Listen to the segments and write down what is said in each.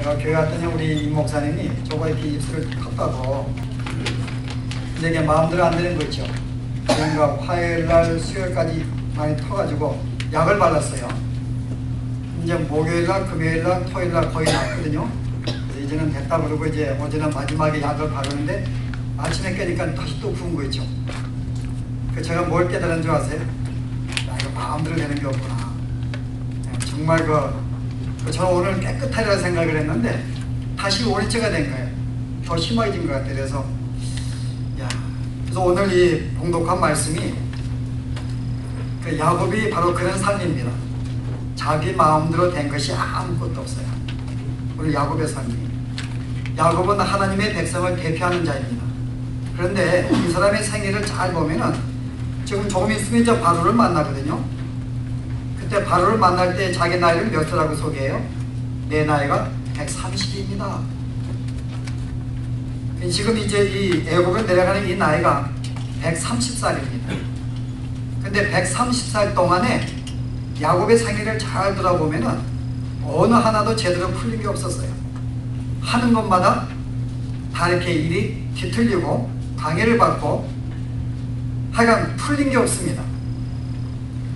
제가 교회 갔더니 우리 임 목사님이 저거 이렇게 입술을 탔다고. 근데 이게 마음대로 안 되는 거 있죠. 그러니까 화요일날 수요일까지 많이 터가지고 약을 발랐어요. 이제 목요일날 금요일날 토요일날 거의 낫거든요. 그래서 이제는 됐다 그러고 이제 어제는 마지막에 약을 바르는데 아침에 깨니까 다시 또 부은 거 있죠. 그 제가 뭘 깨달은 줄 아세요? 야, 이거 마음대로 되는 게 없구나. 정말 저는 오늘 깨끗하리라 생각을 했는데 다시 원위치가 된 거예요. 더 심해진 것 같아요. 그래서 오늘 이 봉독한 말씀이 그 야곱이 바로 그런 삶입니다. 자기 마음대로 된 것이 아무것도 없어요. 우리 야곱의 삶이. 야곱은 하나님의 백성을 대표하는 자입니다. 그런데 이 사람의 생애를 잘 보면은 지금 조금 있으면 이제 바로를 만나거든요. 그때 바로를 만날 때 자기 나이를 몇 살라고 소개해요? 내 나이가 130입니다. 지금 이제 이 애국을 내려가는 이 나이가 130살입니다. 근데 130살 동안에 야곱의 생애를 잘 돌아보면은 어느 하나도 제대로 풀린 게 없었어요. 하는 것마다 다 이렇게 일이 뒤틀리고 방해를 받고 하여간 풀린 게 없습니다.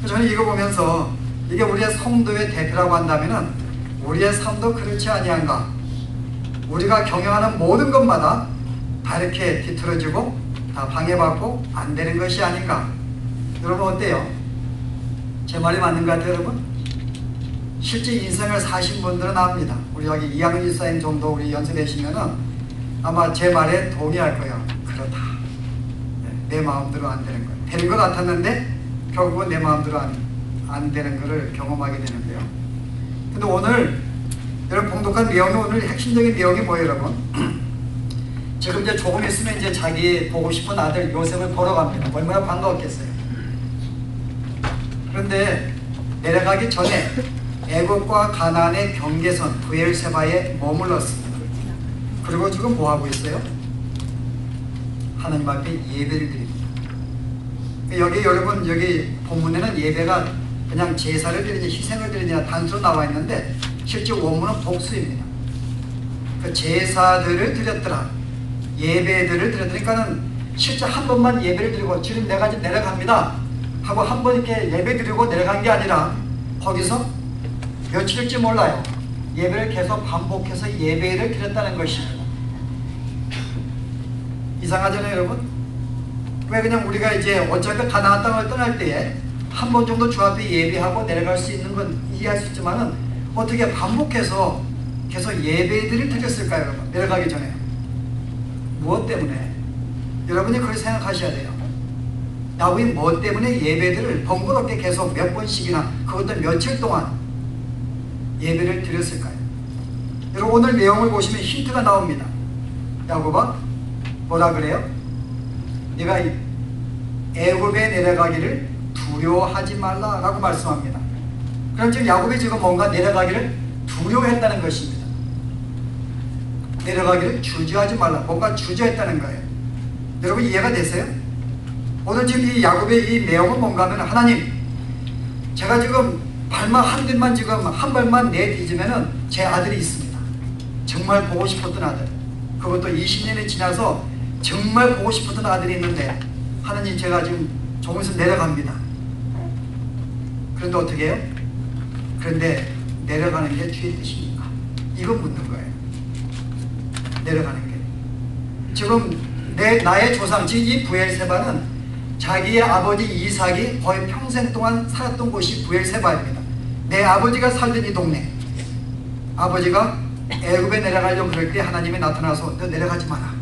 저는 이거 보면서 이게 우리의 성도의 대표라고 한다면은 우리의 삶도 그렇지 아니한가. 우리가 경영하는 모든 것마다 다 이렇게 뒤틀어지고 다 방해받고 안 되는 것이 아닌가. 여러분 어때요? 제 말이 맞는 것 같아요, 여러분? 실제 인생을 사신 분들은 압니다. 우리 여기 이양희 집사님 정도 우리 연세되시면은 아마 제 말에 동의할 거예요. 그렇다. 내 마음대로 안 되는 거예요. 되는 것 같았는데 결국은 내 마음대로 안 되는 것을 경험하게 되는데요. 근데 오늘 여러분 봉독한 내용이 오늘 핵심적인 내용이 뭐예요, 여러분? 지금 이제 조금 있으면 이제 자기 보고 싶은 아들 요셉을 보러 갑니다. 얼마나 반가웠겠어요. 그런데 내려가기 전에 애굽과 가나안의 경계선 브엘세바에 머물렀습니다. 그리고 지금 뭐 하고 있어요? 하나님 앞에 예배를 드립니다. 여기 여러분 여기 본문에는 예배가 그냥 제사를 드리냐 희생을 드리냐 단수로 나와 있는데 실제 원문은 복수입니다. 그 제사들을 드렸더라, 예배들을 드렸으니까는 실제 한 번만 예배를 드리고 지금 내가 지금 내려갑니다 하고 한 번 이렇게 예배 드리고 내려간 게 아니라 거기서 며칠일지 몰라요. 예배를 계속 반복해서 예배를 드렸다는 것입니다. 이상하잖아요, 여러분? 왜 그냥 우리가 이제 어차피 가나안 땅을 떠날 때에 한 번 정도 주 앞에 예배하고 내려갈 수 있는 건 이해할 수 있지만은 어떻게 반복해서 계속 예배들을 드렸을까요, 여러분? 내려가기 전에. 무엇 때문에? 여러분이 그걸 생각하셔야 돼요. 야곱이 뭐 때문에 예배들을 번거롭게 계속 몇 번씩이나 그것도 며칠 동안 예배를 드렸을까요? 여러분 오늘 내용을 보시면 힌트가 나옵니다. 야곱아 뭐라 그래요? 네가 애굽에 내려가기를 두려워하지 말라라고 말씀합니다. 그럼 지금 야곱이 지금 뭔가 내려가기를 두려워했다는 것입니다. 내려가기를 주저하지 말라, 뭔가 주저했다는 거예요. 여러분 이해가 되세요? 오늘 지금 이 야곱의 이 내용은 뭔가 하면 하나님 제가 지금 발만 한 뒷만 지금 한 발만 내디지면은 제 아들이 있습니다. 정말 보고 싶었던 아들, 그것도 20년이 지나서 정말 보고 싶었던 아들이 있는데 하나님 제가 지금 조금 있으면 내려갑니다. 그런데 어떻게 해요? 그런데 내려가는 게 주의 뜻입니까? 이거 묻는 거예요. 내려가는 게 지금 나의 조상 즉 이 브엘세바는 자기의 아버지 이삭이 거의 평생 동안 살았던 곳이 브엘세바입니다. 내 아버지가 살던 이 동네, 아버지가 애굽에 내려가려고 그럴 때 하나님이 나타나서 너 내려가지 마라.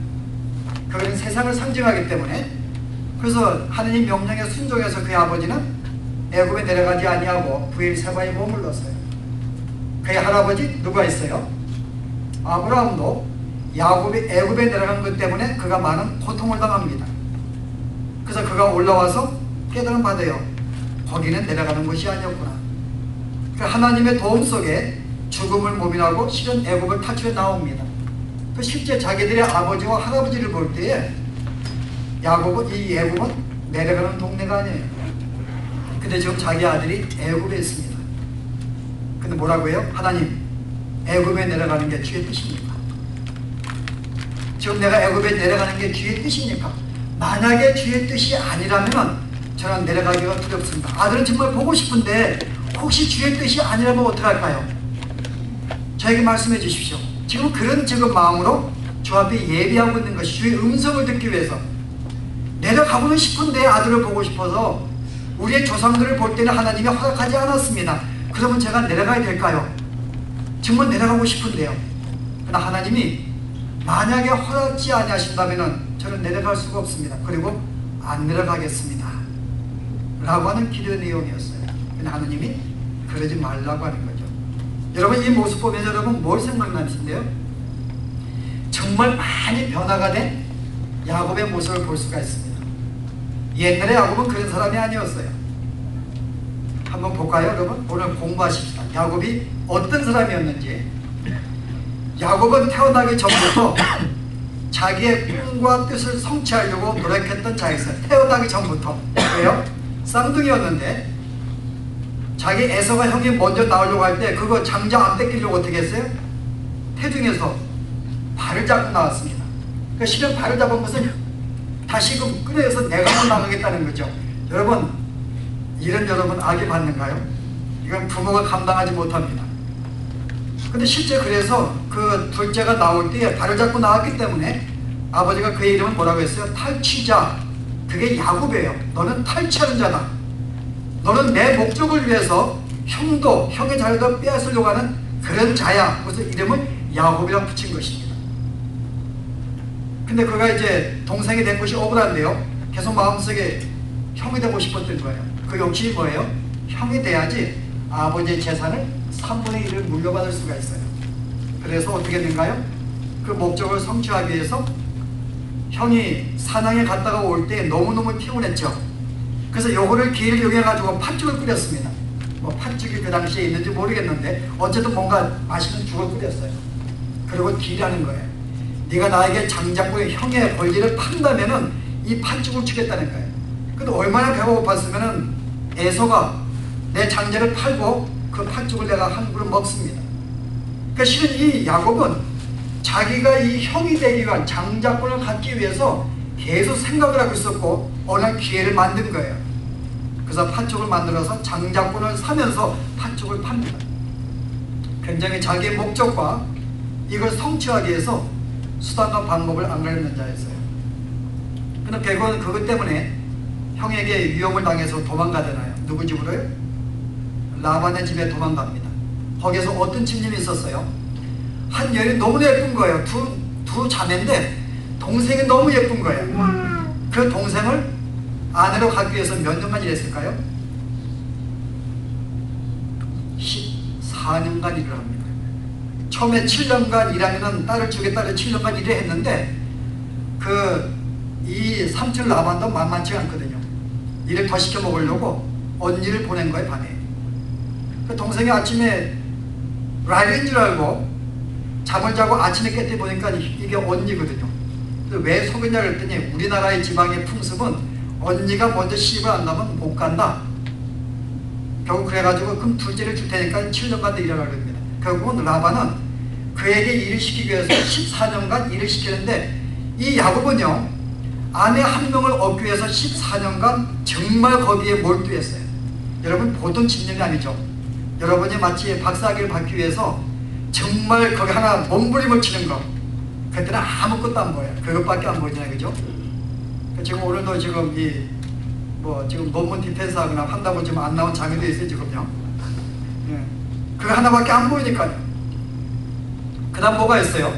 그것은 세상을 상징하기 때문에 그래서 하나님 명령에 순종해서 그의 아버지는 애굽에 내려가지 아니하고 브엘세바에 머물렀어요. 그의 할아버지 누가 있어요? 아브라함도 야곱이 애굽에 내려간 것 때문에 그가 많은 고통을 당합니다. 그래서 그가 올라와서 깨달음 받아요. 거기는 내려가는 것이 아니었구나. 하나님의 도움 속에 죽음을 모면하고 실은 애굽을 탈출해 나옵니다. 그 실제 자기들의 아버지와 할아버지를 볼 때에 야곱은 이 애굽은 내려가는 동네가 아니에요. 근데 지금 자기 아들이 애굽에 있습니다. 근데 뭐라고 해요? 하나님 애굽에 내려가는 게 주의 뜻입니까? 지금 내가 애굽에 내려가는 게 주의 뜻입니까? 만약에 주의 뜻이 아니라면 저는 내려가기가 두렵습니다. 아들은 정말 보고 싶은데 혹시 주의 뜻이 아니라면 어떡할까요? 저에게 말씀해 주십시오. 지금 그런 마음으로 주 앞에 예비하고 있는 것이 주의 음성을 듣기 위해서 내려가고는 싶은데 아들을 보고 싶어서 우리의 조상들을 볼 때는 하나님이 허락하지 않았습니다. 그러면 제가 내려가야 될까요? 정말 내려가고 싶은데요. 그러나 하나님이 만약에 허락지 아니하신다면 저는 내려갈 수가 없습니다. 그리고 안 내려가겠습니다 라고 하는 기도의 내용이었어요. 근데 하나님이 그러지 말라고 하는 거죠. 여러분 이 모습 보면 여러분 뭘 생각나신데요? 정말 많이 변화가 된 야곱의 모습을 볼 수가 있습니다. 옛날에 야곱은 그런 사람이 아니었어요. 한번 볼까요 여러분? 오늘 공부하십시다. 야곱이 어떤 사람이었는지. 야곱은 태어나기 전부터 자기의 꿈과 뜻을 성취하려고 노력했던 자였어요. 태어나기 전부터. 왜요? 쌍둥이였는데 자기 에서가 형이 먼저 나오려고 할 때 그거 장자 안 뺏기려고 어떻게 했어요? 태중에서 발을 잡고 나왔습니다. 그러니까 실은 발을 잡은 것은 다시금 끌어서 내가 나가겠다는 거죠. 여러분 이런 여러분 악이 받는가요? 이건 부모가 감당하지 못합니다. 근데 실제 그래서 그 둘째가 나올 때 발을 잡고 나왔기 때문에 아버지가 그의 이름을 뭐라고 했어요? 탈취자. 그게 야곱이에요. 너는 탈취하는 자다. 너는 내 목적을 위해서 형의 자리도 빼앗으려고 하는 그런 자야. 그래서 이름을 야곱이라고 붙인 것입니다. 근데 그가 이제 동생이 된 것이 억울한데요. 계속 마음속에 형이 되고 싶었던 거예요. 그 욕심이 뭐예요? 형이 돼야지 아버지의 재산을 3분의 1을 물려받을 수가 있어요. 그래서 어떻게 된가요? 그 목적을 성취하기 위해서 형이 사냥에 갔다가 올 때 너무너무 피곤했죠. 그래서 요거를 기회를 이용해가지고 팥죽을 끓였습니다. 뭐 팥죽이 그 당시에 있는지 모르겠는데 어쨌든 뭔가 맛있는 죽을 끓였어요. 그리고 딜하는 거예요. 네가 나에게 장작부의 형의 권리를 판다면은 이 팥죽을 주겠다는 거예요. 근데 얼마나 배가 고팠으면은 에서가 내 장자를 팔고 그 팥죽을 내가 한 그릇 먹습니다. 그러니까 실은 이 야곱은 자기가 이 형이 되기 위한 장자권을 갖기 위해서 계속 생각을 하고 있었고 어느 기회를 만든 거예요. 그래서 팥죽을 만들어서 장자권을 사면서 팥죽을 팝니다. 굉장히 자기의 목적과 이걸 성취하기 위해서 수단과 방법을 안 가리는 자였어요. 근데 결국은 그것 때문에 형에게 위험을 당해서 도망가잖아요. 누구 집으로요? 라반의 집에 도망갑니다. 거기에서 어떤 친님이 있었어요? 한 여인이 너무 예쁜 거예요. 두 자매인데 동생이 너무 예쁜 거예요. 그 동생을 아내로 갖기 위해서 몇 년간 일했을까요? 14년간 일을 합니다. 처음에 7년간 일하면 딸을 주겠다고 7년간 일을 했는데 이 삼촌 라반도 만만치 않거든요. 일을 더 시켜 먹으려고 언니를 보낸 거예요. 밤에. 그 동생이 아침에 라이브인 줄 알고 잠을 자고 아침에 깼더니 보니까 이게 언니거든요. 왜 속였냐 그랬더니 우리나라의 지방의 풍습은 언니가 먼저 시집을 안 가면 못 간다. 결국 그래가지고 그럼 둘째를 줄 테니까 7년간 더 일하라고 합니다. 결국은 라반은 그에게 일을 시키기 위해서 14년간 일을 시키는데 이 야곱은요 아내 한 명을 얻기 위해서 14년간 정말 거기에 몰두했어요. 여러분 보통 집념이 아니죠. 여러분이 마치 박사학위를 받기 위해서 정말 거기 하나 몸부림을 치는 거 그때는 아무것도 안 보여요. 그것밖에 안 보이잖아요. 그죠? 지금 오늘도 지금 지금 논문 디펜스 하거나 한다고 지금 안 나온 장애도 있어요. 지금요. 예. 그거 하나밖에 안 보이니까요. 그 다음 뭐가 있어요?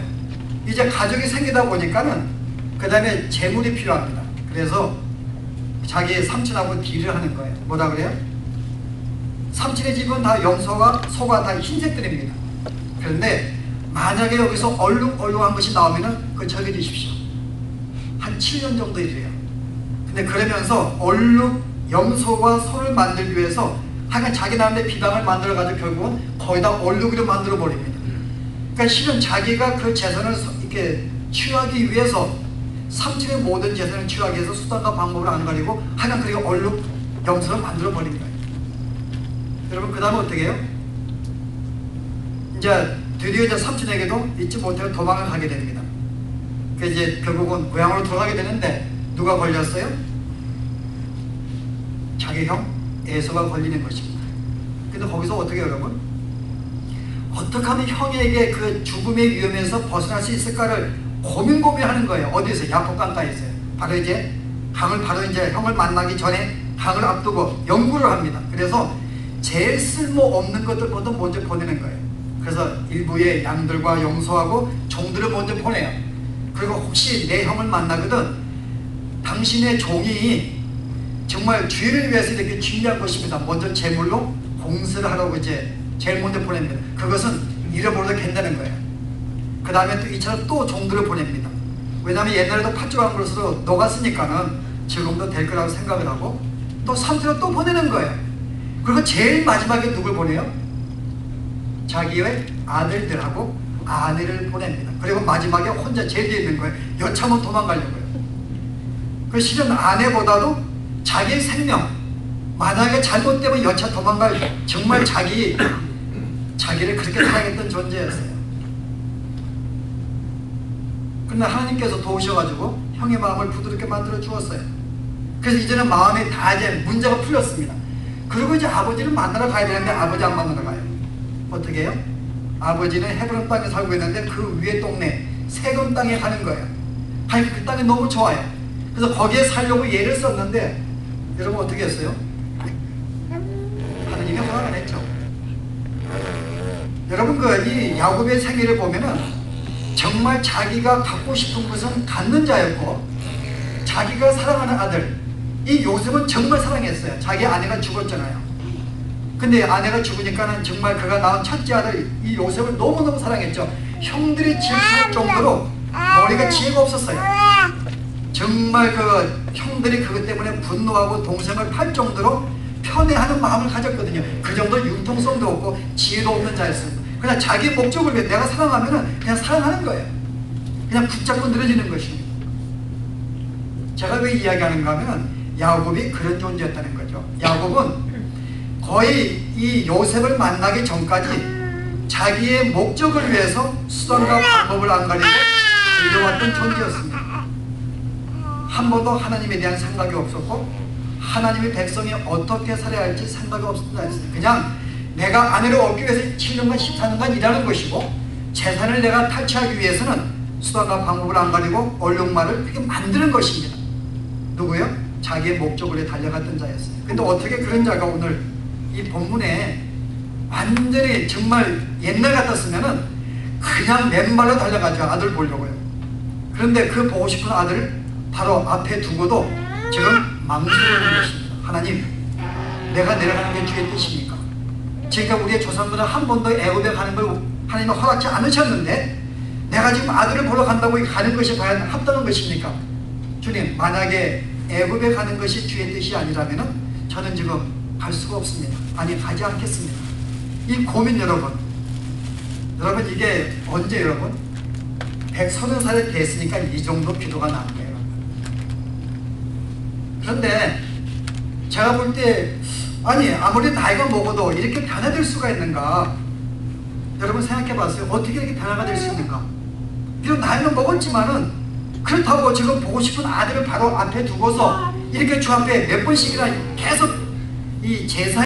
이제 가족이 생기다 보니까는 그 다음에 재물이 필요합니다. 그래서 자기 삼촌하고 딜을 하는 거예요. 뭐라 그래요? 삼촌의 집은 다 염소가 소가 다 흰색들입니다. 그런데 만약에 여기서 얼룩얼룩한 것이 나오면은 그거 적어주십시오. 한 7년 정도 일해요. 근데 그러면서 얼룩 염소와 소를 만들기 위해서 하여간 자기 나름의 비방을 만들어가지고 결국은 거의 다 얼룩으로 만들어 버립니다. 그러니까 실은 자기가 그 재산을 이렇게 취하기 위해서 삼촌의 모든 재산을 취하기 위해서 수단과 방법을 안 가리고 하여간 그게 얼룩 염소를 만들어 버린 거예요. 여러분 그 다음에 어떻게 해요? 이제 드디어 이제 삼촌에게도 잊지 못하고 도망을 가게 됩니다. 그 이제 결국은 고향으로 돌아가게 되는데 누가 걸렸어요? 자기 형 에서가 걸리는 것입니다. 근데 거기서 어떻게 여러분? 어떻게 하면 형에게 그 죽음의 위험에서 벗어날 수 있을까를 고민하는 거예요. 어디서? 야복강가에서요. 바로 이제 바로 이제 형을 만나기 전에 강을 앞두고 연구를 합니다. 그래서 제일 쓸모없는 것들부터 먼저 보내는 거예요. 그래서 일부의 양들과 용서하고 종들을 먼저 보내요. 그리고 혹시 내 형을 만나거든 당신의 종이 정말 죄를 위해서 이렇게 중요한 것입니다. 먼저 제물로 공세를 하라고 이제 제일 먼저 보냅니다. 그것은 잃어버려도 된다는 거예요. 그 다음에 또 이처럼 또 종들을 보냅니다. 왜냐하면 옛날에도 팥죽한 것으로 녹았으니까는 지금도 될 거라고 생각을 하고 또 삼촌을 또 보내는 거예요. 그리고 제일 마지막에 누굴 보내요? 자기의 아들들하고 아내를 보냅니다. 그리고 마지막에 혼자 제일 뒤에 있는 거예요. 여차하면 도망가려고요. 그 실은 아내보다도 자기의 생명, 만약에 잘못되면 여차 도망갈 정말 자기를 그렇게 사랑했던 존재였어요. 근데 하나님께서 도우셔가지고 형의 마음을 부드럽게 만들어 주었어요. 그래서 이제는 마음이 다 이제 문제가 풀렸습니다. 그리고 이제 아버지를 만나러 가야 되는데 아버지 안 만나러 가요. 어떻게 해요? 아버지는 헤브론 땅에 살고 있는데 그 위에 동네 세금 땅에 가는 거예요. 아니 그 땅이 너무 좋아요. 그래서 거기에 살려고 예를 썼는데 여러분 어떻게 했어요? 하나님이 허락 안 했죠. 여러분 이 야곱의 생애를 보면은 정말 자기가 갖고 싶은 것은 갖는 자였고 자기가 사랑하는 아들 이 요셉은 정말 사랑했어요. 자기 아내가 죽었잖아요. 근데 아내가 죽으니까는 정말 그가 낳은 첫째 아들 이 요셉을 너무너무 사랑했죠. 형들이 질투할 정도로 머리가 지혜가 없었어요. 정말 그 형들이 그것 때문에 분노하고 동생을 팔 정도로 편애하는 마음을 가졌거든요. 그 정도 융통성도 없고 지혜도 없는 자였습니다. 그냥 자기 목적을 위해 내가 사랑하면은 그냥 사랑하는 거예요. 그냥 붙잡고 늘어지는 것입니다. 제가 왜 이야기하는가 하면 야곱이 그런 존재였다는 거죠. 야곱은 거의 이 요셉을 만나기 전까지 자기의 목적을 위해서 수단과 방법을 안 가리고 즐겨왔던 존재였습니다. 한 번도 하나님에 대한 생각이 없었고 하나님의 백성이 어떻게 살아야 할지 생각이 없었다 했어요. 그냥 내가 아내를 얻기 위해서 7년간 14년간 일하는 것이고 재산을 내가 탈취하기 위해서는 수단과 방법을 안 가리고 얼룩말을 그렇게 만드는 것입니다. 누구요? 자기의 목적을 위해 달려갔던 자였어요. 근데 어떻게 그런 자가 오늘 이 본문에 완전히 정말 옛날 같았으면은 그냥 맨발로 달려가죠. 아들 보려고요. 그런데 그 보고 싶은 아들을 바로 앞에 두고도 지금 망설이는 것입니다. 하나님, 내가 내려가는 게 주의 뜻입니까? 제가 우리의 조상들은 한 번도 애굽에 가는 걸 하나님은 허락지 않으셨는데 내가 지금 아들을 보러 간다고 가는 것이 과연 합당한 것입니까? 주님, 만약에 애굽에 가는 것이 주의 뜻이 아니라면 저는 지금 갈 수가 없습니다. 아니, 가지 않겠습니다. 이 고민 여러분 이게 언제 여러분? 130살이 됐으니까 이 정도 기도가 나는 거예요. 그런데 제가 볼 때 아니 아무리 나이가 먹어도 이렇게 변화될 수가 있는가? 여러분 생각해 봤어요. 어떻게 이렇게 변화가 될 수 있는가? 비록 나이는 먹었지만은 그렇다고 지금 보고 싶은 아들을 바로 앞에 두고서 이렇게 주 앞에 몇 번씩이나 계속 이 제사